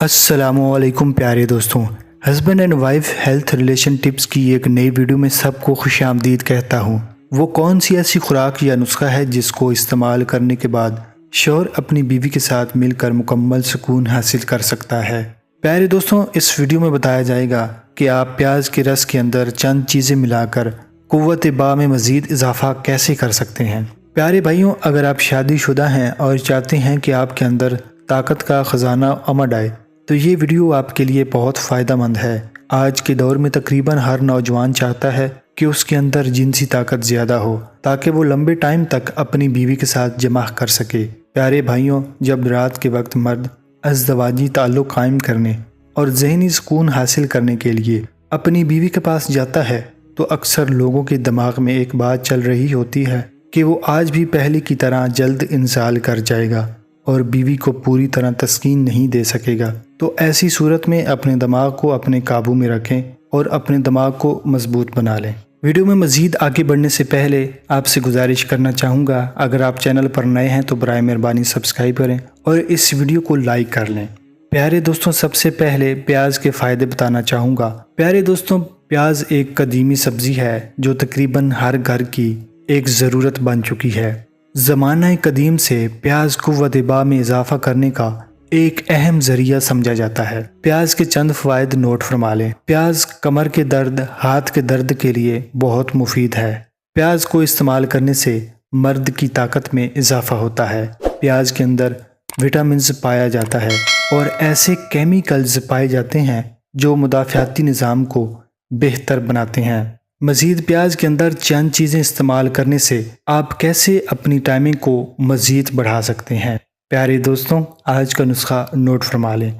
अस्सलाम वालेकुम प्यारे दोस्तों। Husband and wife health relation tips की एक नई वीडियो में सबको खुशामदीद कहता हूँ। वो कौन सी ऐसी खुराक या नुस्खा है जिसको इस्तेमाल करने के बाद शौहर अपनी बीवी के साथ मिलकर मुकम्मल सुकून हासिल कर सकता है। प्यारे दोस्तों, इस वीडियो में बताया जाएगा कि आप प्याज के रस के अंदर चंद चीज़ें मिलाकर कुव्वत बा में मज़ीद इजाफा कैसे कर सकते हैं। प्यारे भाइयों, अगर आप शादीशुदा हैं और चाहते हैं कि आपके अंदर ताकत का ख़जाना उमड़ आए तो ये वीडियो आपके लिए बहुत फ़ायदेमंद है। आज के दौर में तकरीबन हर नौजवान चाहता है कि उसके अंदर जिनसी ताकत ज़्यादा हो ताकि वो लंबे टाइम तक अपनी बीवी के साथ जमा कर सके। प्यारे भाइयों, जब रात के वक्त मर्द अज़दवाजी ताल्लुक़ कायम करने और जहनी सुकून हासिल करने के लिए अपनी बीवी के पास जाता है तो अक्सर लोगों के दिमाग में एक बात चल रही होती है कि वो आज भी पहले की तरह जल्द इंसाल कर जाएगा और बीवी को पूरी तरह तस्कीन नहीं दे सकेगा। तो ऐसी सूरत में अपने दिमाग को अपने काबू में रखें और अपने दिमाग को मजबूत बना लें। वीडियो में मज़ीद आगे बढ़ने से पहले आपसे गुजारिश करना चाहूँगा, अगर आप चैनल पर नए हैं तो बराए मेहरबानी सब्सक्राइब करें और इस वीडियो को लाइक कर लें। प्यारे दोस्तों, सबसे पहले प्याज के फ़ायदे बताना चाहूँगा। प्यारे दोस्तों, प्याज एक कदीमी सब्ज़ी है जो तकरीबन हर घर की एक ज़रूरत बन चुकी है। ज़माना कदीम से प्याज कुव्वत बा में इजाफा करने का एक अहम ज़रिया समझा जाता है। प्याज के चंद फ़वाइद नोट फरमा लें। प्याज कमर के दर्द, हाथ के दर्द के लिए बहुत मुफीद है। प्याज को इस्तेमाल करने से मर्द की ताकत में इजाफा होता है। प्याज के अंदर विटामिन्स पाया जाता है और ऐसे केमिकल्स पाए जाते हैं जो मुदाफ़ाती निज़ाम को बेहतर बनाते हैं। मज़ीद प्याज के अंदर चंद चीज़ें इस्तेमाल करने से आप कैसे अपनी टाइमिंग को मज़ीद बढ़ा सकते हैं। प्यारे दोस्तों, आज का नुस्खा नोट फरमा लें।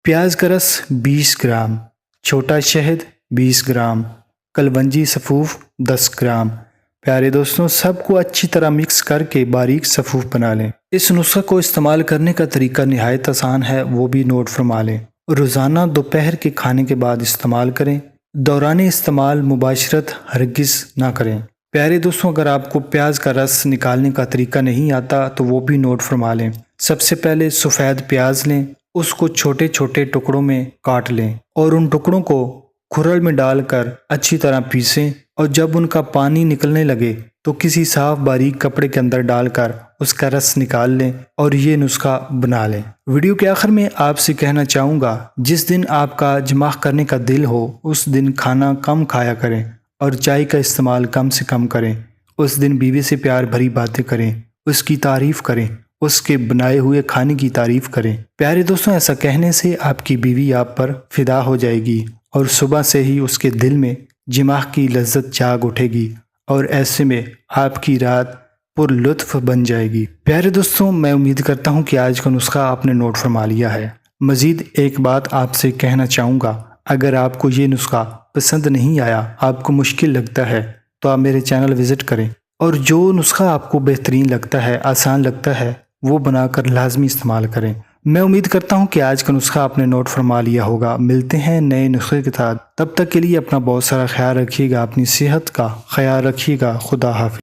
प्याज का रस 20 ग्राम, छोटा शहद 20 ग्राम, कलवंजी सफ़ूफ 10 ग्राम। प्यारे दोस्तों, सबको अच्छी तरह मिक्स करके बारीक सफ़ूफ बना लें। इस नुस्खे को इस्तेमाल करने का तरीका निहायत आसान है, वो भी नोट फरमा लें। रोज़ाना दोपहर के खाने के बाद इस्तेमाल करें। दौराने इस्तेमाल मुबाशरत हरगिज़ ना करें। प्यारे दोस्तों, अगर आपको प्याज का रस निकालने का तरीका नहीं आता तो वो भी नोट फरमा लें। सबसे पहले सफ़ेद प्याज लें, उसको छोटे छोटे टुकड़ों में काट लें और उन टुकड़ों को खुरल में डालकर अच्छी तरह पीसें और जब उनका पानी निकलने लगे तो किसी साफ बारीक कपड़े के अंदर डालकर उसका रस निकाल लें और ये नुस्खा बना लें। वीडियो के आखिर में आपसे कहना चाहूँगा, जिस दिन आपका जमा करने का दिल हो उस दिन खाना कम खाया करें और चाय का इस्तेमाल कम से कम करें। उस दिन बीवी से प्यार भरी बातें करें, उसकी तारीफ़ करें, उसके बनाए हुए खाने की तारीफ़ करें। प्यारे दोस्तों, ऐसा कहने से आपकी बीवी आप पर फिदा हो जाएगी और सुबह से ही उसके दिल में जिमा की लज्जत जाग उठेगी और ऐसे में आपकी रात पुरलुत्फ़ बन जाएगी। प्यारे दोस्तों, मैं उम्मीद करता हूँ कि आज का नुस्खा आपने नोट फरमा लिया है। मज़ीद एक बात आपसे कहना चाहूँगा, अगर आपको ये नुस्खा पसंद नहीं आया, आपको मुश्किल लगता है तो आप मेरे चैनल विज़िट करें और जो नुस्खा आपको बेहतरीन लगता है, आसान लगता है, वो बनाकर लाजमी इस्तेमाल करें। मैं उम्मीद करता हूँ कि आज का नुस्खा आपने नोट फरमा लिया होगा। मिलते हैं नए नुस्खे के साथ, तब तक के लिए अपना बहुत सारा ख्याल रखिएगा, अपनी सेहत का ख्याल रखिएगा। खुदा हाफ़िज़।